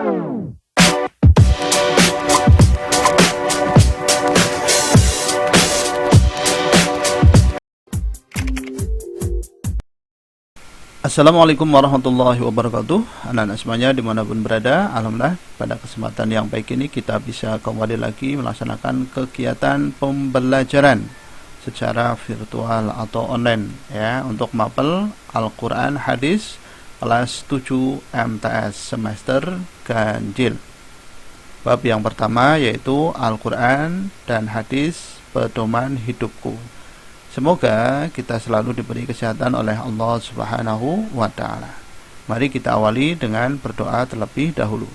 Assalamualaikum warahmatullahi wabarakatuh. Anak-anak semuanya dimanapun berada, alhamdulillah pada kesempatan yang baik ini kita bisa kembali lagi melaksanakan kegiatan pembelajaran secara virtual atau online ya, untuk mapel Al-Quran Hadis kelas 7 MTS semester ganjil. Bab yang pertama yaitu Al-Quran dan Hadis pedoman hidupku. Semoga kita selalu diberi kesehatan oleh Allah Subhanahu wa ta'ala. Mari kita awali dengan berdoa terlebih dahulu.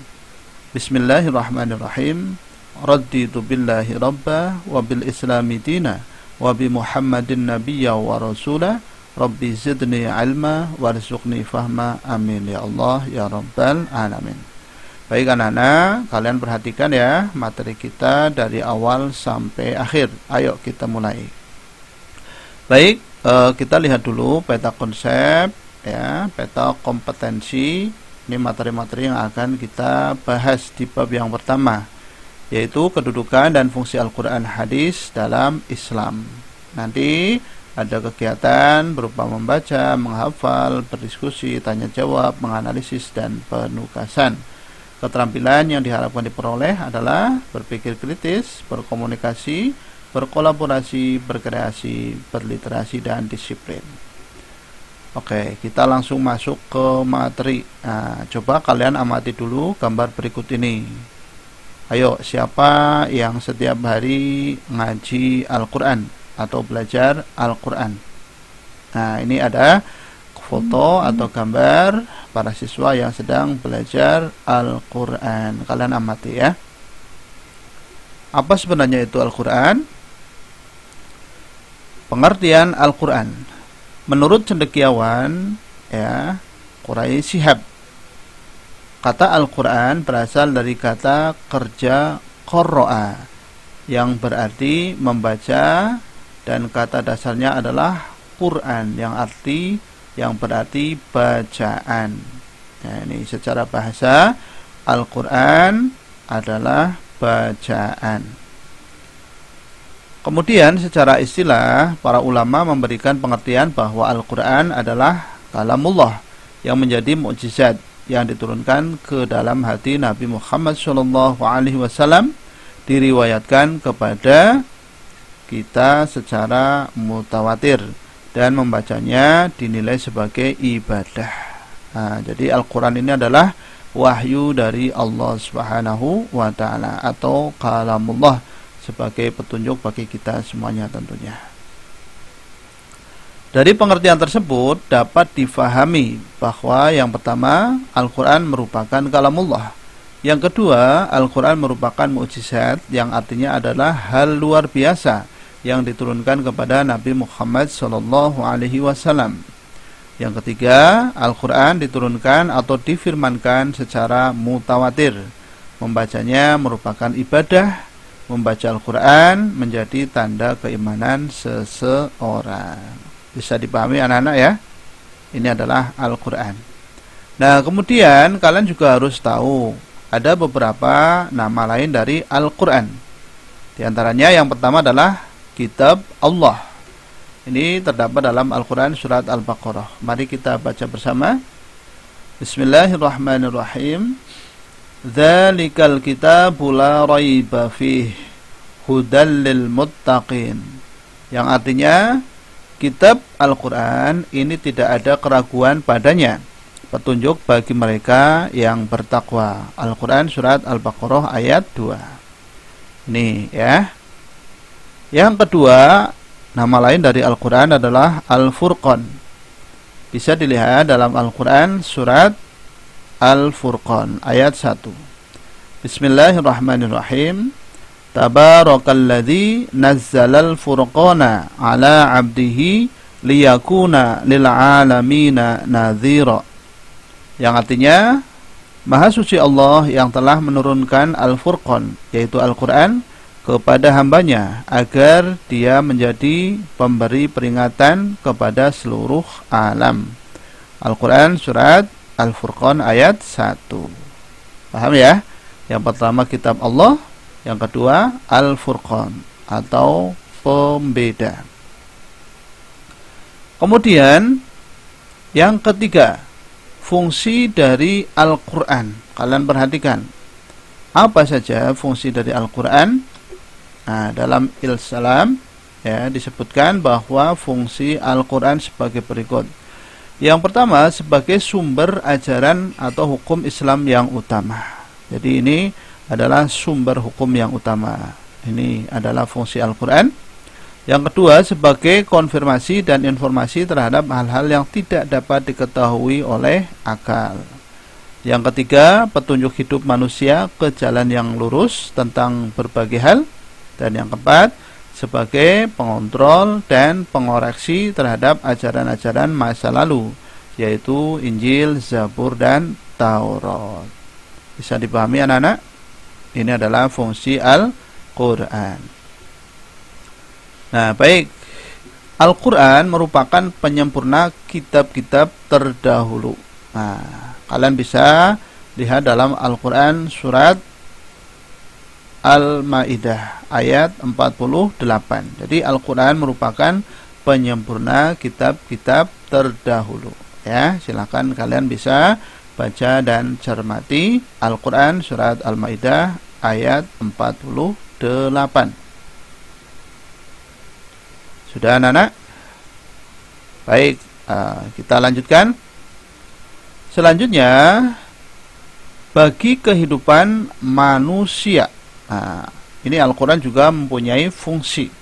Bismillahirrahmanirrahim. Raditu billahi rabba wa bil islami dina wa bi Muhammadin nabiyya wa rasula. Rabbi zidni ilma warzuqni fahma. Amin ya Allah ya rabbal alamin. Baik anak-anak, kalian perhatikan ya materi kita dari awal sampai akhir. Ayo kita mulai. Baik, kita lihat dulu peta konsep ya, peta kompetensi. Ini materi-materi yang akan kita bahas di bab yang pertama, yaitu kedudukan dan fungsi Al-Quran Hadis dalam Islam. Nanti ada kegiatan berupa membaca, menghafal, berdiskusi, tanya jawab, menganalisis, dan penugasan. Keterampilan yang diharapkan diperoleh adalah berpikir kritis, berkomunikasi, berkolaborasi, berkreasi, berliterasi, dan disiplin. Oke, kita langsung masuk ke materi. Nah, coba kalian amati dulu gambar berikut ini. Ayo, siapa yang setiap hari ngaji Al-Quran atau belajar Al-Quran? Nah, ini ada foto atau gambar para siswa yang sedang belajar Al-Quran. Kalian amati ya. Apa sebenarnya itu Al-Quran? Pengertian Al-Quran menurut cendekiawan ya, Quraisy Shihab, kata Al-Quran berasal dari kata kerja qara'a yang berarti membaca, dan kata dasarnya adalah Quran yang berarti bacaan. Nah, ini secara bahasa Al-Quran adalah bacaan. Kemudian secara istilah, para ulama memberikan pengertian bahwa Al-Quran adalah kalamullah yang menjadi mukjizat yang diturunkan ke dalam hati Nabi Muhammad SAW, diriwayatkan kepada kita secara mutawatir, dan membacanya dinilai sebagai ibadah. Nah, jadi Al-Quran ini adalah wahyu dari Allah Subhanahu wa ta'ala atau kalamullah, sebagai petunjuk bagi kita semuanya tentunya. Dari pengertian tersebut dapat difahami bahwa yang pertama, Al-Quran merupakan kalamullah. Yang kedua, Al-Quran merupakan mukjizat yang artinya adalah hal luar biasa yang diturunkan kepada Nabi Muhammad SAW. Yang ketiga, Al-Quran diturunkan atau difirmankan secara mutawatir. Membacanya merupakan ibadah. Membaca Al-Quran menjadi tanda keimanan seseorang. Bisa dipahami anak-anak ya? Ini adalah Al-Quran. Nah, kemudian kalian juga harus tahu ada beberapa nama lain dari Al-Quran. Di antaranya yang pertama adalah Kitab Allah. Ini terdapat dalam Al-Quran surat Al-Baqarah. Mari kita baca bersama. Bismillahirrahmanirrahim. Dzalikal kitabu la raiba fih hudal lil muttaqin. Yang artinya kitab Al-Quran ini tidak ada keraguan padanya, petunjuk bagi mereka yang bertakwa. Al-Quran surat Al-Baqarah ayat 2. Ini ya. Yang kedua, nama lain dari Al-Quran adalah Al-Furqan. Bisa dilihat dalam Al-Quran surat Al-Furqan ayat 1. Bismillahirrahmanirrahim. Tabarakalladzi nazzalal furqana ala 'abdihi liyakuna lil 'alamina nadhira. Yang artinya, Maha suci Allah yang telah menurunkan Al-Furqan, yaitu Al-Quran, kepada hambanya agar dia menjadi pemberi peringatan kepada seluruh alam. Al-Quran surat Al-Furqan ayat 1. Paham ya? Yang pertama kitab Allah, yang kedua Al-Furqan atau pembeda. Kemudian yang ketiga, fungsi dari Al-Quran. Kalian perhatikan, apa saja fungsi dari Al-Quran? Nah, dalam Al-Salam ya, disebutkan bahwa fungsi Al-Quran sebagai berikut. Yang pertama, sebagai sumber ajaran atau hukum Islam yang utama. Jadi ini adalah sumber hukum yang utama. Ini adalah fungsi Al-Quran. Yang kedua, sebagai konfirmasi dan informasi terhadap hal-hal yang tidak dapat diketahui oleh akal. Yang ketiga, petunjuk hidup manusia ke jalan yang lurus tentang berbagai hal. Dan yang keempat, sebagai pengontrol dan pengoreksi terhadap ajaran-ajaran masa lalu, yaitu Injil, Zabur, dan Taurat. Bisa dipahami anak-anak? Ini adalah fungsi Al-Quran. Nah, baik. Al-Quran merupakan penyempurna kitab-kitab terdahulu. Nah, kalian bisa lihat dalam Al-Quran surat Al-Maidah ayat 48. Jadi Al-Quran merupakan penyempurna kitab-kitab terdahulu. Ya, silakan kalian bisa baca dan cermati Al-Quran surat Al-Maidah ayat 48. Sudah anak-anak? Baik, kita lanjutkan. Selanjutnya, bagi kehidupan manusia. Nah, ini Al-Quran juga mempunyai fungsi.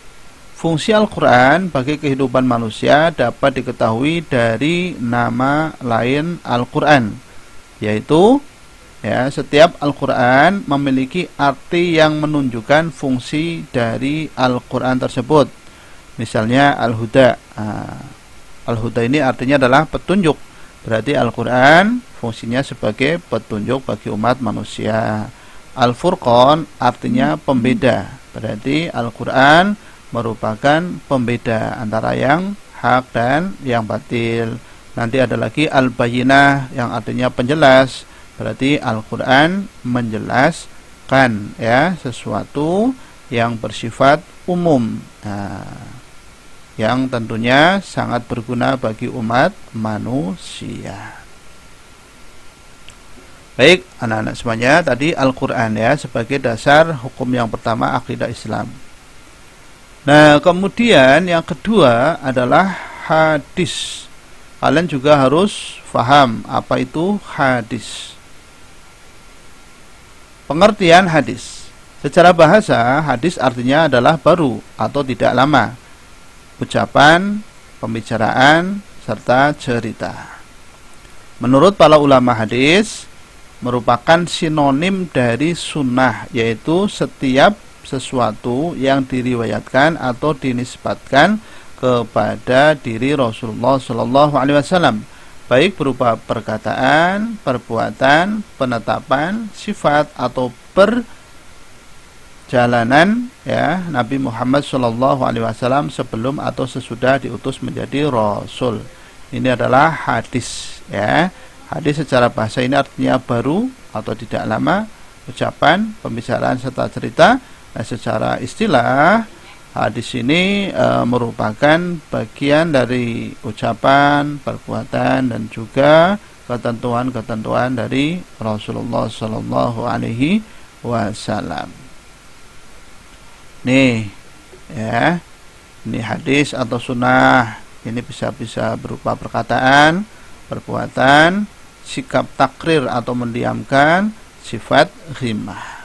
Fungsi Al-Quran bagi kehidupan manusia dapat diketahui dari nama lain Al-Quran, yaitu ya, setiap Al-Quran memiliki arti yang menunjukkan fungsi dari Al-Quran tersebut. Misalnya Al-Huda. Al-Huda ini artinya adalah petunjuk. Berarti Al-Quran fungsinya sebagai petunjuk bagi umat manusia. Al-Furqan artinya pembeda. Berarti Al-Quran merupakan pembeda antara yang hak dan yang batil. Nanti ada lagi Al-Bayyinah yang artinya penjelas. Berarti Al-Quran menjelaskan ya sesuatu yang bersifat umum. Yang tentunya sangat berguna bagi umat manusia. Baik, anak-anak semuanya, tadi Al-Quran ya sebagai dasar hukum yang pertama akidah Islam. Nah, kemudian yang kedua adalah hadis. Kalian juga harus paham apa itu hadis. Pengertian hadis. Secara bahasa, hadis artinya adalah baru atau tidak lama. Ucapan, pembicaraan, serta cerita. Menurut para ulama hadis, merupakan sinonim dari sunnah, yaitu setiap sesuatu yang diriwayatkan atau dinisbatkan kepada diri Rasulullah SAW, baik berupa perkataan, perbuatan, penetapan, sifat atau perjalanan ya Nabi Muhammad SAW sebelum atau sesudah diutus menjadi Rasul. Ini adalah hadis ya. Hadis secara bahasa ini artinya baru atau tidak lama, ucapan, pembicaraan serta cerita. Nah, secara istilah hadis ini merupakan bagian dari ucapan, perbuatan dan juga ketentuan-ketentuan dari Rasulullah Sallallahu Alaihi Wasallam. Nih, ya, ini hadis atau sunnah. Ini bisa berupa perkataan, perbuatan, sikap takrir atau mendiamkan, sifat ghimah.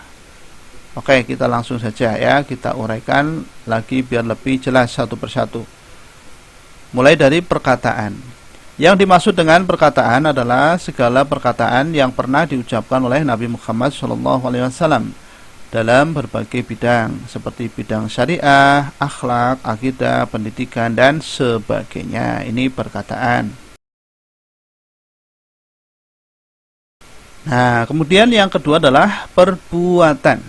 Oke, kita langsung saja ya, kita uraikan lagi biar lebih jelas satu persatu. Mulai dari perkataan. Yang dimaksud dengan perkataan adalah segala perkataan yang pernah diucapkan oleh Nabi Muhammad SAW dalam berbagai bidang, seperti bidang syariah, akhlak, akidah, pendidikan, dan sebagainya. Ini perkataan. Nah, kemudian yang kedua adalah perbuatan.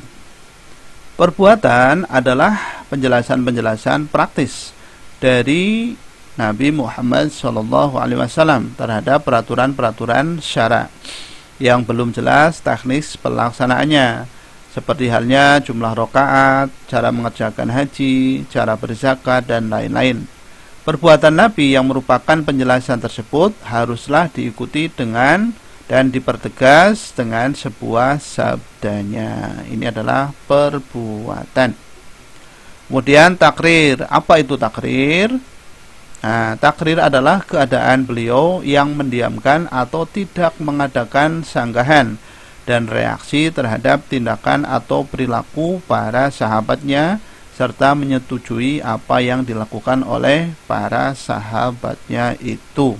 Perbuatan adalah penjelasan-penjelasan praktis dari Nabi Muhammad SAW terhadap peraturan-peraturan syara. yang belum jelas teknis pelaksanaannya, seperti halnya jumlah rakaat, cara mengerjakan haji, cara berzakat, dan lain-lain. Perbuatan Nabi yang merupakan penjelasan tersebut haruslah diikuti dengan dan dipertegas dengan sebuah sabdanya. Ini adalah perbuatan. Kemudian takrir. Apa itu takrir? Nah, takrir adalah keadaan beliau yang mendiamkan atau tidak mengadakan sanggahan dan reaksi terhadap tindakan atau perilaku para sahabatnya, serta menyetujui apa yang dilakukan oleh para sahabatnya itu.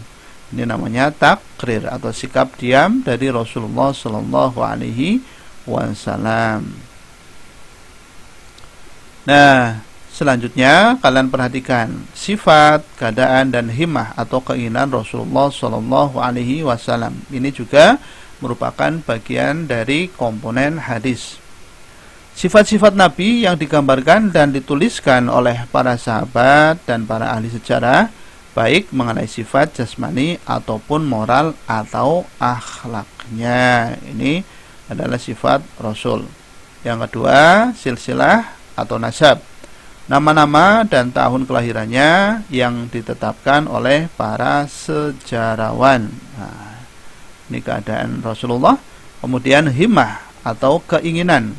Ini namanya takrir atau sikap diam dari Rasulullah Shallallahu Alaihi Wasallam. Nah, selanjutnya kalian perhatikan sifat, keadaan, dan himmah atau keinginan Rasulullah Shallallahu Alaihi Wasallam. Ini juga merupakan bagian dari komponen hadis. Sifat-sifat Nabi yang digambarkan dan dituliskan oleh para sahabat dan para ahli sejarah, baik mengenai sifat jasmani ataupun moral atau akhlaknya. Ini adalah sifat Rasul. Yang kedua, silsilah atau nasab, nama-nama dan tahun kelahirannya yang ditetapkan oleh para sejarawan. Nah, ini keadaan Rasulullah. Kemudian himmah atau keinginan,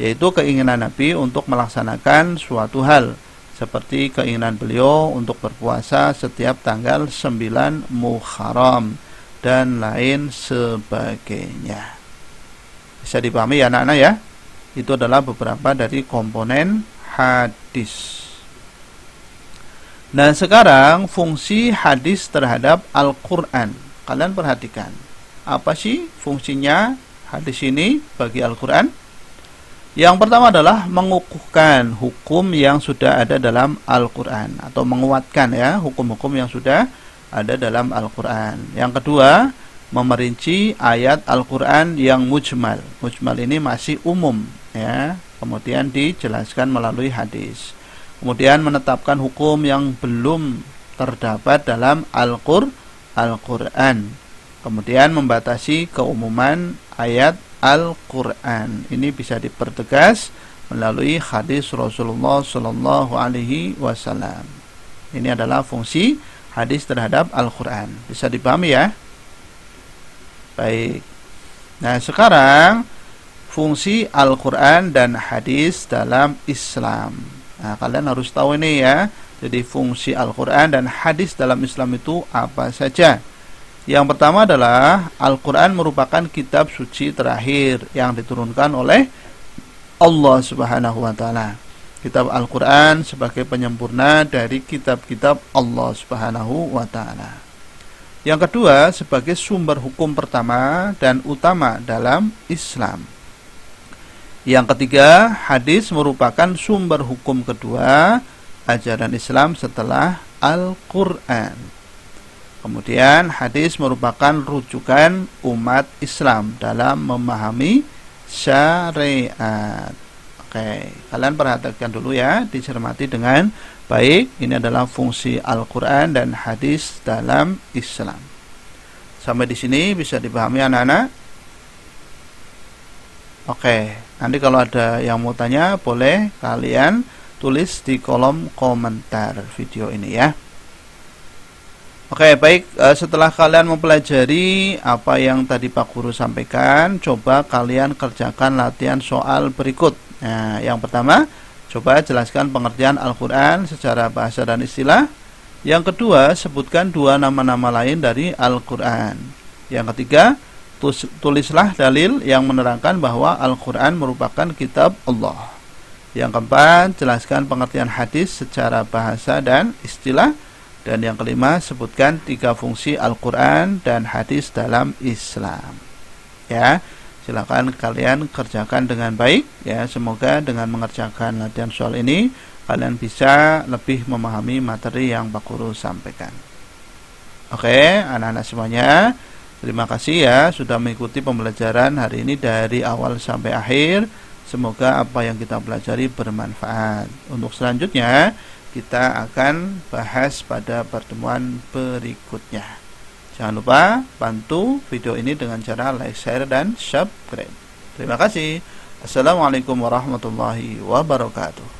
yaitu keinginan Nabi untuk melaksanakan suatu hal, seperti keinginan beliau untuk berpuasa setiap tanggal 9 Muharram dan lain sebagainya. Bisa dipahami ya anak-anak ya? Itu adalah beberapa dari komponen hadis. Nah, sekarang fungsi hadis terhadap Al-Quran. Kalian perhatikan, apa sih fungsinya hadis ini bagi Al-Quran? Yang pertama adalah mengukuhkan hukum yang sudah ada dalam Al-Quran, atau menguatkan ya hukum-hukum yang sudah ada dalam Al-Quran. Yang kedua, memerinci ayat Al-Quran yang mujmal. Mujmal ini masih umum ya, kemudian dijelaskan melalui hadis. Kemudian menetapkan hukum yang belum terdapat dalam Al-Quran. Kemudian membatasi keumuman ayat Al-Quran. Ini bisa dipertegas melalui hadis Rasulullah Sallallahu Alaihi Wasallam. Ini adalah fungsi hadis terhadap Al-Quran. Bisa dipahami ya? Baik. Nah, sekarang fungsi Al-Quran dan hadis dalam Islam. Nah, kalian harus tahu ini ya. Jadi fungsi Al-Quran dan hadis dalam Islam itu apa saja? Yang pertama adalah Al-Quran merupakan kitab suci terakhir yang diturunkan oleh Allah Subhanahu wa Ta'ala. Kitab Al-Quran sebagai penyempurna dari kitab-kitab Allah Subhanahu wa Ta'ala. Yang kedua, sebagai sumber hukum pertama dan utama dalam Islam. Yang ketiga, hadis merupakan sumber hukum kedua ajaran Islam setelah Al-Quran. Kemudian hadis merupakan rujukan umat Islam dalam memahami syariat. Oke, kalian perhatikan dulu ya, dicermati dengan baik. Ini adalah fungsi Al-Quran dan hadis dalam Islam. Sampai di sini bisa dipahami anak-anak? Oke, nanti kalau ada yang mau tanya boleh kalian tulis di kolom komentar video ini ya. Oke, baik, setelah kalian mempelajari apa yang tadi Pak Guru sampaikan, coba kalian kerjakan latihan soal berikut. Nah, yang pertama, coba jelaskan pengertian Al-Quran secara bahasa dan istilah. Yang kedua, sebutkan dua nama-nama lain dari Al-Quran. Yang ketiga, tulislah dalil yang menerangkan bahwa Al-Quran merupakan kitab Allah. Yang keempat, jelaskan pengertian hadis secara bahasa dan istilah. Dan yang kelima, sebutkan 3 fungsi Al-Quran dan hadis dalam Islam. Ya, silakan kalian kerjakan dengan baik. Ya, semoga dengan mengerjakan latihan soal ini kalian bisa lebih memahami materi yang Pak Guru sampaikan. Oke, anak-anak semuanya, terima kasih ya sudah mengikuti pembelajaran hari ini dari awal sampai akhir. Semoga apa yang kita pelajari bermanfaat. Untuk selanjutnya kita akan bahas pada pertemuan berikutnya. Jangan lupa bantu video ini dengan cara like, share, dan subscribe. Terima kasih. Assalamualaikum warahmatullahi wabarakatuh.